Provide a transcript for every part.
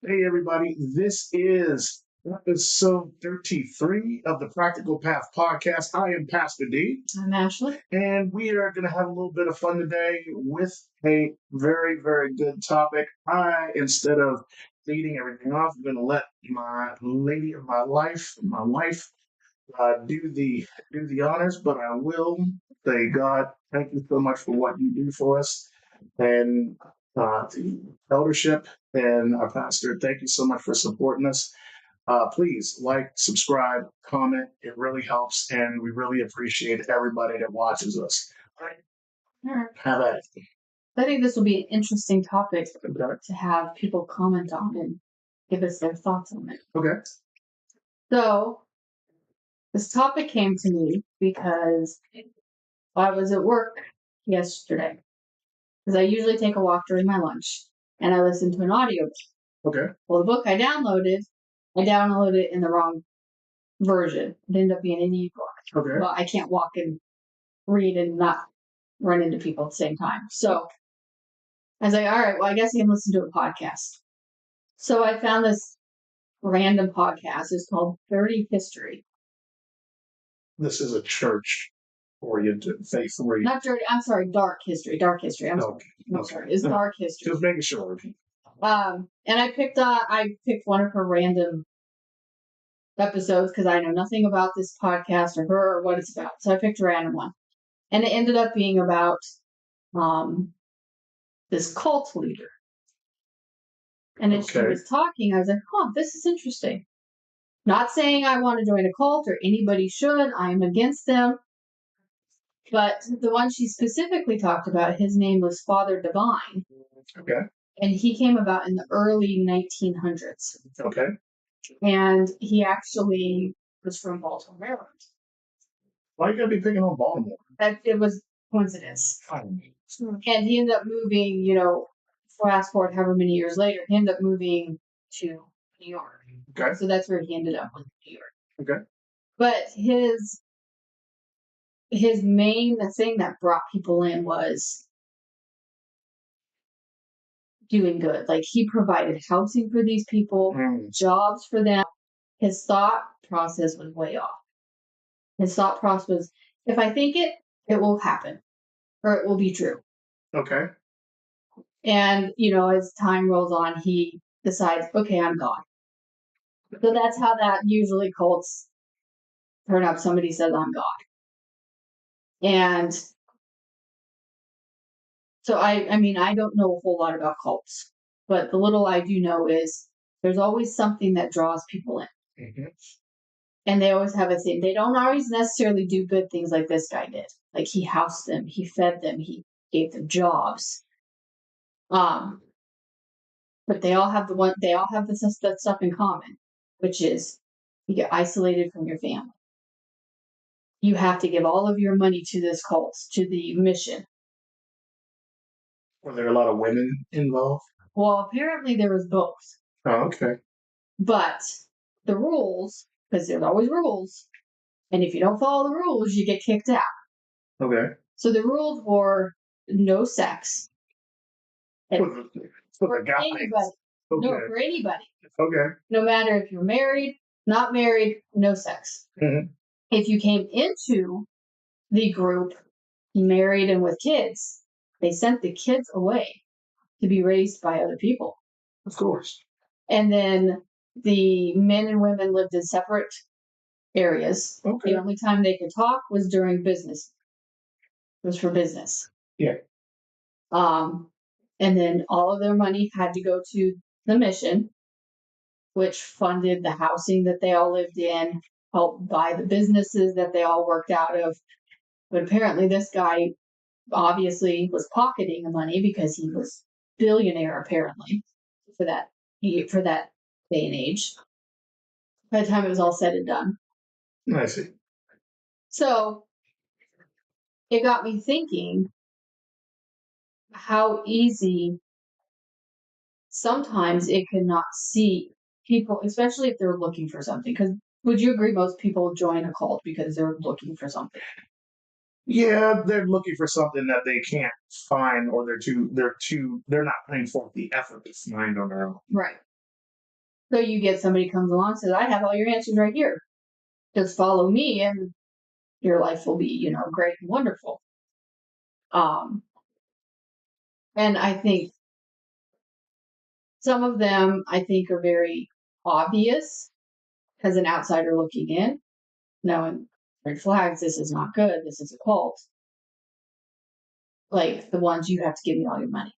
Hey, everybody. This is episode 33 of the Practical Path podcast. I am Pastor D, I'm Ashley. and we are going to have a little bit of fun today with a very, very good topic. Instead of leading everything off, I'm going to let my lady of my life, my wife, do the honors, but I will say, God, thank you so much for what you do for us, and the eldership and our pastor. Thank you so much for supporting us. Please like, subscribe, comment. It really helps, and we really appreciate everybody that watches us. All right. Have at it. I think this will be an interesting topic Okay. to have people comment on and give us their thoughts on it. Okay. So, this topic came to me because I was at work yesterday. Because I usually take a walk during my lunch and I listen to an audiobook. Okay. Well, the book I downloaded it in the wrong version. It ended up being an ebook. Okay. Well, I can't walk and read and not run into people at the same time. So I was like, all right, well, I guess I can listen to a podcast. So I found this random podcast. It's called Dirty History. This is a church-oriented, faith-oriented. Not dirty. I'm sorry, Dark History. Dark History. I'm sorry. Okay. Sorry. It's Dark History. Just making sure. And I picked one of her random episodes because I know nothing about this podcast or her or what it's about. So I picked a random one, and it ended up being about this cult leader. And as she was talking, I was like, "Oh, this is interesting." Not saying I want to join a cult or anybody should. I'm against them. But the one she specifically talked about, his name was Father Divine. Okay. And he came about in the early 1900s. Okay. And he actually was from Baltimore, Maryland. Why you gotta be picking on Baltimore? It was coincidence. And he ended up moving, fast forward however many years later, he ended up moving to New York. Okay. So that's where he ended up, in New York. Okay. But his main thing that brought people in was doing good. Like, he provided housing for these people, jobs for them. His thought process was way off. His thought process was, if I think it, it will happen, or it will be true. Okay. And, as time rolls on, he decides, okay, I'm God. So that's how that usually cults turn up. Somebody says, I'm God. And so I don't know a whole lot about cults, but the little I do know is there's always something that draws people in. Mm-hmm. And they always have a thing. They don't always necessarily do good things like this guy did. Like, he housed them, he fed them, he gave them jobs. But they all have that stuff in common, which is you get isolated from your family. You have to give all of your money to this cult, to the mission. Were there a lot of women involved? Well, apparently there was both. Oh, okay. But the rules, because there's always rules, and if you don't follow the rules, you get kicked out. Okay. So the rules were no sex. For anybody. Okay. No, for anybody. Okay. No matter if you're married, not married, no sex. Mm-hmm. If you came into the group married and with kids, they sent the kids away to be raised by other people. Of course. And then the men and women lived in separate areas. Okay. The only time they could talk was during business. It was for business. Yeah. And then all of their money had to go to the mission, which funded the housing that they all lived in, helped buy the businesses that they all worked out of. But apparently this guy obviously was pocketing the money because he was billionaire, apparently, for that day and age. By the time it was all said and done. I see. So it got me thinking how easy sometimes it can not see people, especially if they're looking for something. Because would you agree most people join a cult because they're looking for something? Yeah, they're looking for something that they can't find, or they're not putting forth the effort to find on their own. Right. So you get somebody comes along and says, I have all your answers right here. Just follow me and your life will be, great and wonderful. And I think some of them are very obvious as an outsider looking in, knowing red flags, this is not good, this is a cult. Like the ones you have to give me all your money.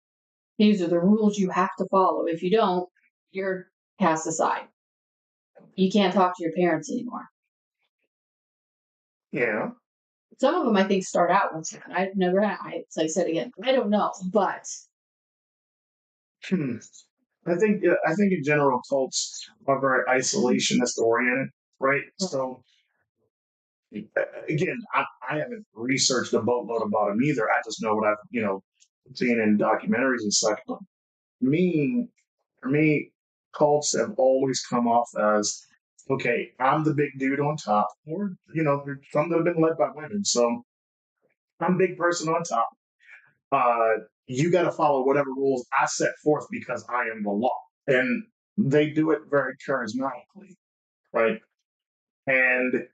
These are the rules you have to follow. If you don't, you're cast aside. You can't talk to your parents anymore. Yeah. Some of them I think start out once. I've never had. I said again, I don't know, but I think in general cults are very isolationist oriented, right? So again, I haven't researched a boatload about them either. I just know what I've seen in documentaries and such. But me, for me, cults have always come off as okay. I'm the big dude on top, or there's some that have been led by women, so I'm big person on top. You got to follow whatever rules I set forth because I am the law. And they do it very charismatically, right? And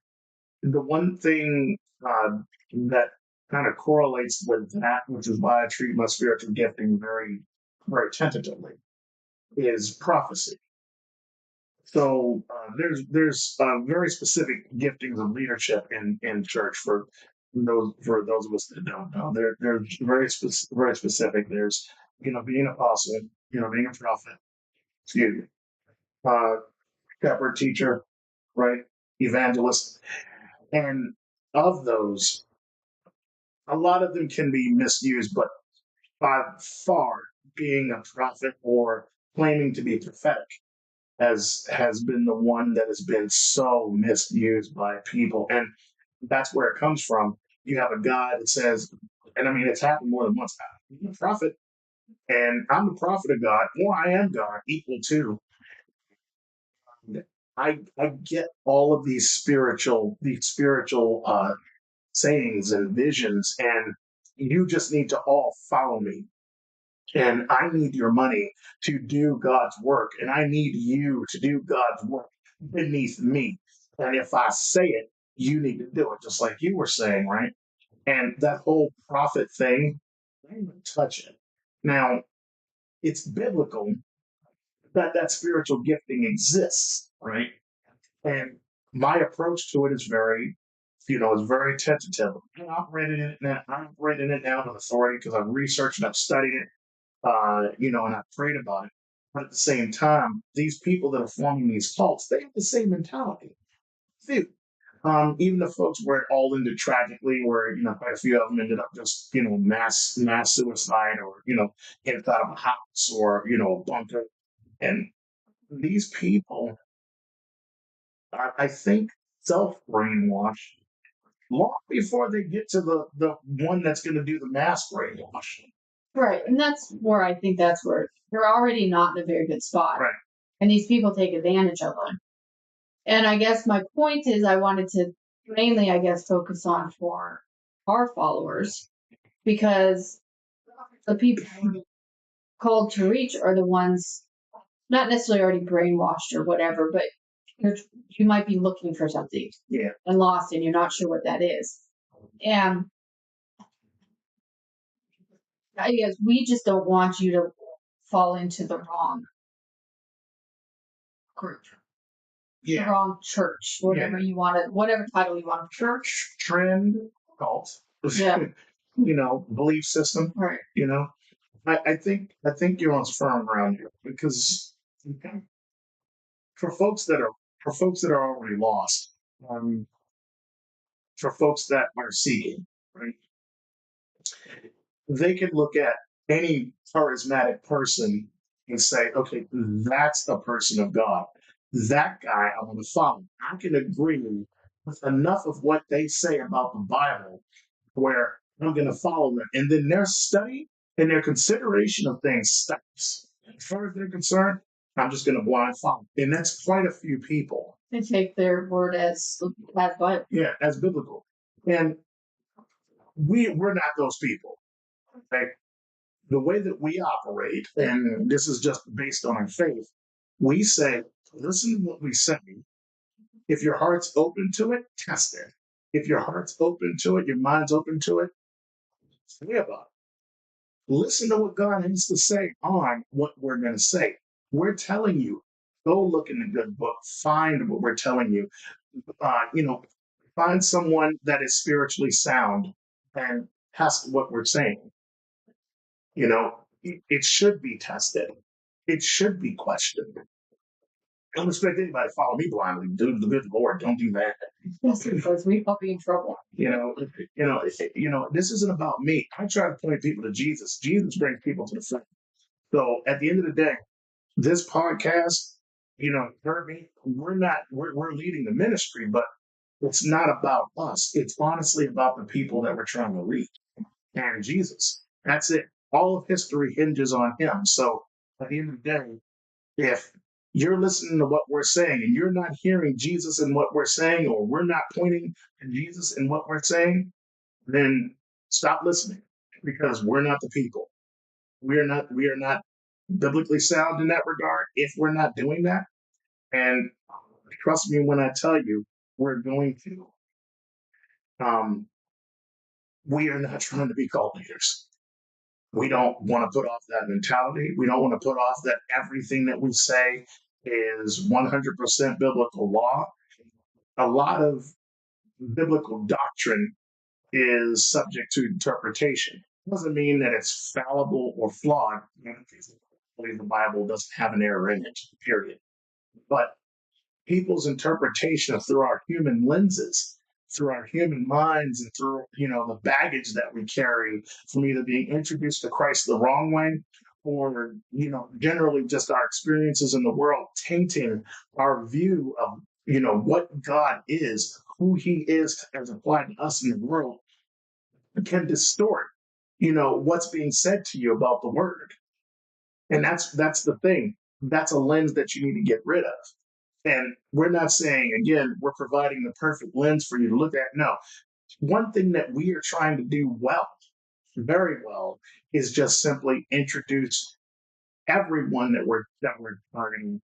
the one thing that kind of correlates with that, which is why I treat my spiritual gifting very, very tentatively, is prophecy. So there's very specific giftings of leadership in church for those of us that don't know. They're very specific. There's being an apostle, being a prophet, excuse me, uh, shepherd, teacher, right, evangelist, and of those, a lot of them can be misused, but by far, being a prophet or claiming to be prophetic has been the one that has been so misused by people. And that's where it comes from. You have a guy that says, and I mean, it's happened more than once now. I'm a prophet, and I'm the prophet of God, or I am God, equal to. I get all of these spiritual sayings and visions, and you just need to all follow me. And I need your money to do God's work, and I need you to do God's work beneath me. And if I say it, you need to do it, just like you were saying, right? And that whole prophet thing, I don't even touch it. Now, it's biblical that that spiritual gifting exists, right? And my approach to it is very tentative. I'm operating in it now. I'm operating it now with authority because I've researched and I've studied it, and I've prayed about it. But at the same time, these people that are forming these cults, they have the same mentality. Dude, even the folks where it all ended tragically, where quite a few of them ended up just mass suicide, or inside of a house, or a bunker. And these people, I think, self brainwash long before they get to the one that's going to do the mass brainwash. right. And that's where I think that's where they're already not in a very good spot. Right. And these people take advantage of them. And I guess my point is I wanted to mainly, I guess, focus on for our followers because the people called to reach are the ones not necessarily already brainwashed or whatever, but you might be looking for something Yeah. and lost and you're not sure what that is. And I guess we just don't want you to fall into the wrong group, the Yeah. wrong church, whatever you want to, whatever title you want. Church, trend, cult, Yeah. belief system. Right. I think you're on firm ground here because for folks that are already lost, um, for folks that are seeking, right, they could look at any charismatic person and say, okay, that's a person of God. That guy I want to follow. I can agree with enough of what they say about the Bible where I'm going to follow them. And then their study and their consideration of things stops. As far as they're concerned, I'm just going to blind follow. And that's quite a few people. They take their word as Bible. Yeah, as biblical. And we're not those people. Okay? The way that we operate, and this is just based on our faith, we say Listen to what we say. If your heart's open to it, test it. If your heart's open to it, your mind's open to it, say about it. Listen to what God has to say on what we're going to say. We're telling you, go look in the good book, find what we're telling you. You know, find someone that is spiritually sound and test what we're saying. You know, it should be tested. It should be questioned. I don't expect anybody to follow me blindly. Do the good Lord. Don't do that. Yes, because we will be in trouble. This isn't about me. I try to point people to Jesus. Jesus brings people to the front. So at the end of the day, this podcast, heard me. We're leading the ministry, but it's not about us. It's honestly about the people that we're trying to reach and Jesus. That's it. All of history hinges on him. So at the end of the day, if you're listening to what we're saying and you're not hearing Jesus in what we're saying, or we're not pointing to Jesus in what we're saying, then stop listening because we're not the people. We are not biblically sound in that regard if we're not doing that. And trust me when I tell you, we're going to. Um, we are not trying to be cult leaders. We don't want to put off that mentality. We don't want to put off that everything that we say is 100% biblical law. A lot of biblical doctrine is subject to interpretation. It doesn't mean that it's fallible or flawed. The Bible doesn't have an error in it, period. But people's interpretation through our human lenses, through our human minds, and through the baggage that we carry from either being introduced to Christ the wrong way, or generally just our experiences in the world tainting our view of what God is, who He is as applied to us in the world, can distort what's being said to you about the Word. And that's the thing. That's a lens that you need to get rid of. And we're not saying, again, we're providing the perfect lens for you to look at. No. One thing that we are trying to do well, very well, is just simply introduce everyone that we're targeting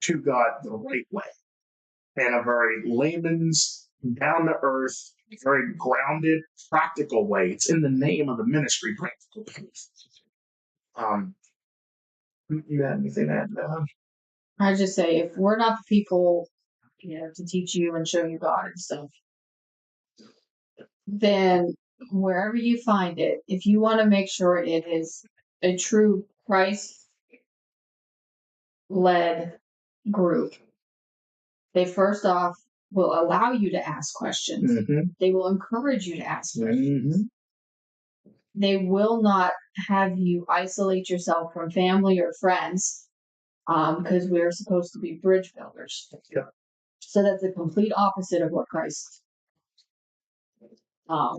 to God the right way, in a very layman's, down to earth, very grounded, practical way. It's in the name of the ministry, practical faith. Um, you have anything to add to that? I just say if we're not the people, to teach you and show you God and stuff, then wherever you find it, if you want to make sure it is a true Christ led group, they first off will allow you to ask questions. Mm-hmm. They will encourage you to ask questions. Mm-hmm. They will not have you isolate yourself from family or friends, because we're supposed to be bridge builders. Yeah. So that's the complete opposite of what Christ. I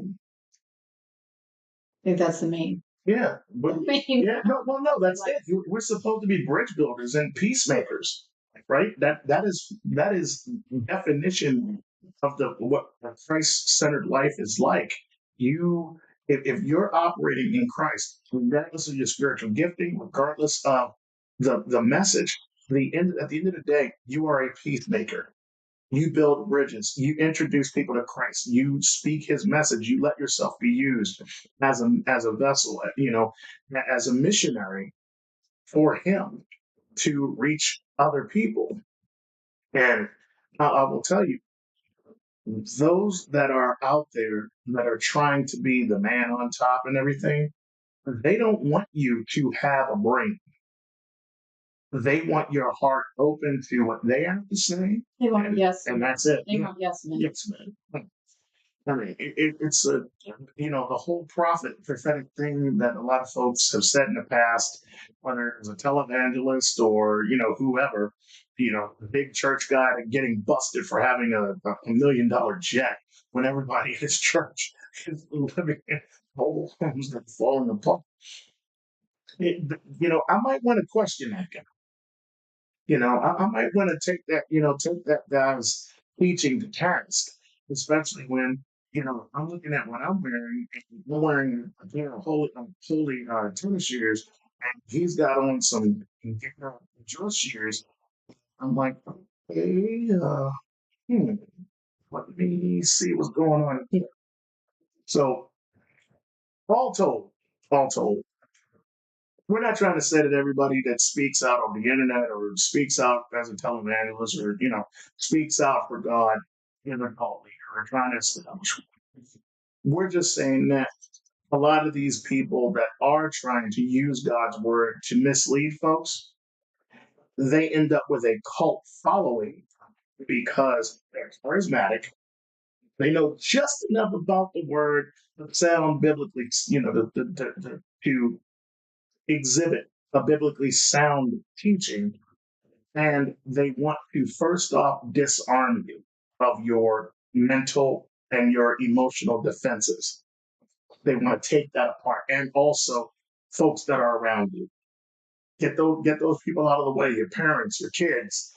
think that's the main. Yeah, but main. no, that's it. We're supposed to be bridge builders and peacemakers, right? That is definition of what a Christ-centered life is like. If you're operating in Christ, regardless of your spiritual gifting, regardless of the message, at the end of the day, you are a peacemaker. You build bridges. You introduce people to Christ. You speak His message. You let yourself be used as a vessel, as a missionary for Him to reach other people. And I will tell you, those that are out there that are trying to be the man on top and everything, they don't want you to have a brain. They want your heart open to what they have to say. They want yes, and that's it. They want yes, man. Yes, man. I mean, it's the whole prophetic thing that a lot of folks have said in the past, whether it was a televangelist or, whoever, the big church guy getting busted for having a $1 million jet when everybody in his church is living in whole homes that are falling apart. I might want to question that guy. I might want to take that guy's teaching to task, especially when, I'm looking at what I'm wearing. I'm wearing a pair of holy tennis shoes, and he's got on some dress shoes. I'm like, okay, let me see what's going on here. So, all told, all told, we're not trying to say that everybody that speaks out on the internet or speaks out as a televangelist or, speaks out for God is a cult leader or trying to establish. We're just saying that a lot of these people that are trying to use God's word to mislead folks, they end up with a cult following because they're charismatic. They know just enough about the word to sound biblically, to exhibit a biblically sound teaching. And they want to first off disarm you of your mental and your emotional defenses. They want to take that apart. And also folks that are around you. Get those people out of the way, your parents, your kids.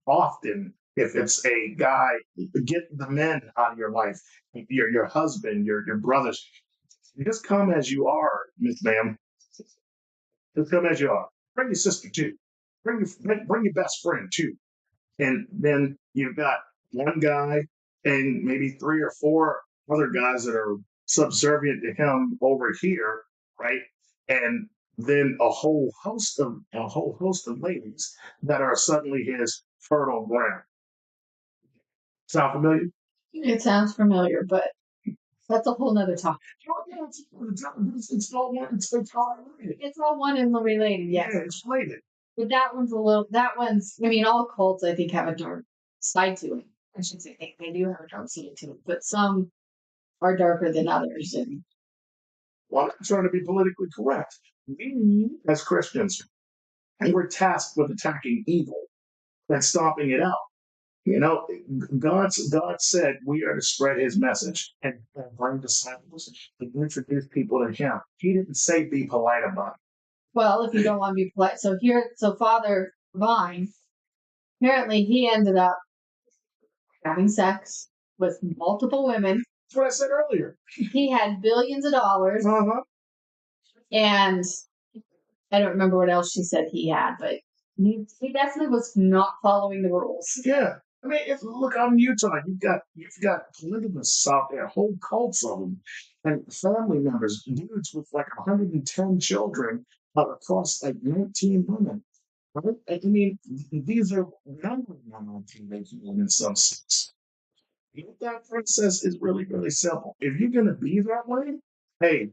Often, if it's a guy, get the men out of your life, your husband, your brothers. Just come as you are, Miss Ma'am. Just come as you are. Bring your sister too. Bring your best friend too. And then you've got one guy and maybe three or four other guys that are subservient to him over here, right? And then a whole host of ladies that are suddenly his fertile ground. Sound familiar? It sounds familiar, but that's a whole nother topic. It's all one. It's all related. It's all one and related, yes. Yeah, it's related. But I mean, all cults I think have a dark side to it. I should say they do have a dark side to it, but some are darker than others. And Well, I'm trying to be politically correct. We, as Christians, we're tasked with attacking evil and stomping it out. You know, God said we are to spread His message and bring disciples and introduce people to Him. He didn't say be polite about it. well, if you don't want to be polite, so Father Vine, apparently he ended up having sex with multiple women. That's what I said earlier. He had billions of dollars, Uh-huh. and I don't remember what else she said he had, but he definitely was not following the rules. Yeah. I mean, look out in Utah. You've got polygamists out there, whole cults of them, and family members, dudes with like 110 children across like 19 women. Right? I mean, these are number one on TV in some sense. That process is really, really simple. If you're going to be that way, hey,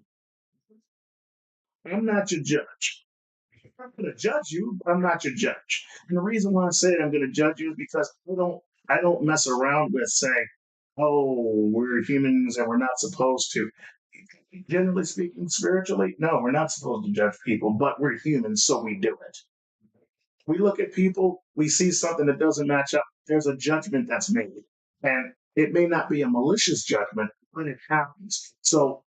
I'm not your judge. I'm going to judge you, but I'm not your judge. And the reason why I say I'm going to judge you is because I don't mess around with saying, oh, we're humans and we're not supposed to. Generally speaking, spiritually, no, we're not supposed to judge people, but we're humans, so we do it. We look at people, we see something that doesn't match up. There's a judgment that's made. And it may not be a malicious judgment, but it happens. So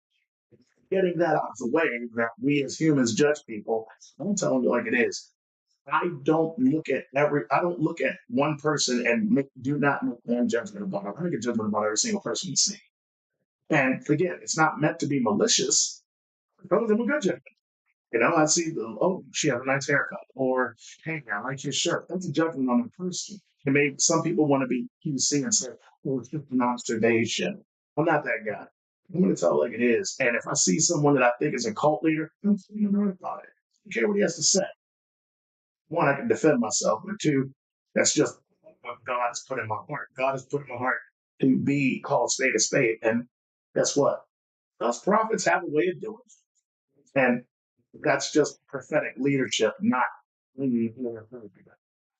getting that out of the way, that we as humans judge people, I'm telling you like it is. I don't look at one person and do not make one judgment about it. I make a judgment about every single person you see. And again, it's not meant to be malicious. Some of them are good judgment. I see she has a nice haircut, or hey, I like your shirt. That's a judgment on a person. And maybe some people want to be QC and say, "Oh, it's just an observation." I'm not that guy. I'm going to tell it like it is. And if I see someone that I think is a cult leader, I'm going to learn about it. I don't care what he has to say. One, I can defend myself, but two, that's just what God has put in my heart. God has put in my heart to be called spade a spade. And guess what? Us prophets have a way of doing it. And that's just prophetic leadership, not. I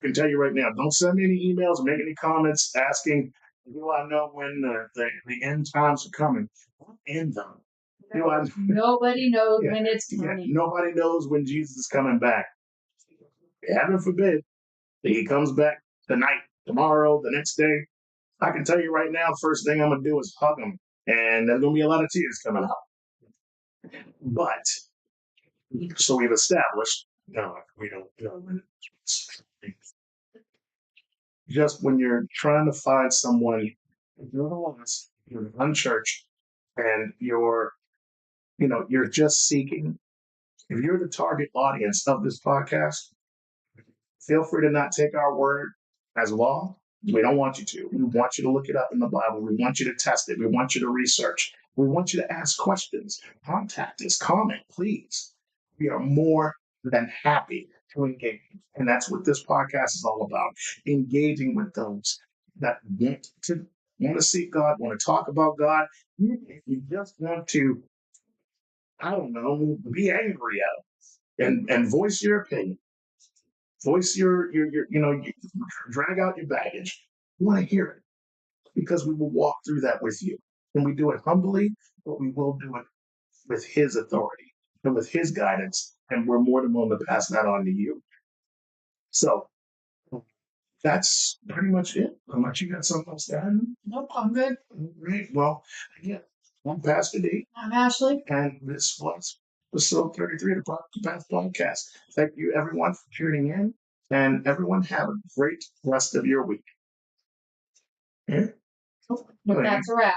can tell you right now, don't send me any emails, make any comments asking, do I know when the end times are coming? What end them? Nobody knows Yeah, when it's yeah, coming. nobody knows when Jesus is coming back. Heaven forbid that he comes back tonight, tomorrow, the next day. I can tell you right now, first thing I'm going to do is hug him. And there's going to be a lot of tears coming out. But, so we've established, no, we don't. Just when you're trying to find someone, if you're lost, you're unchurched, and you're just seeking, if you're the target audience of this podcast, Feel free to not take our word as law. We don't want you to. We want you to look it up in the Bible. We want you to test it. We want you to research. We want you to ask questions. Contact us. Comment, please. We are more than happy to engage. And that's what this podcast is all about. Engaging with those that want to seek God, want to talk about God. If you just want to, I don't know, be angry at them and voice your opinion, voice you drag out your baggage. We want to hear it because we will walk through that with you. And we do it humbly, but we will do it with His authority and with His guidance. And we're more than willing to pass that on to you. So that's pretty much it. Unless you got something else to add. Nope, I'm good. Great. Well, again, I'm Pastor D, I'm Ashley. and this was episode 33 of the Prophet Path Podcast. Thank you, everyone, for tuning in, and everyone have a great rest of your week. Yeah. But that's a wrap.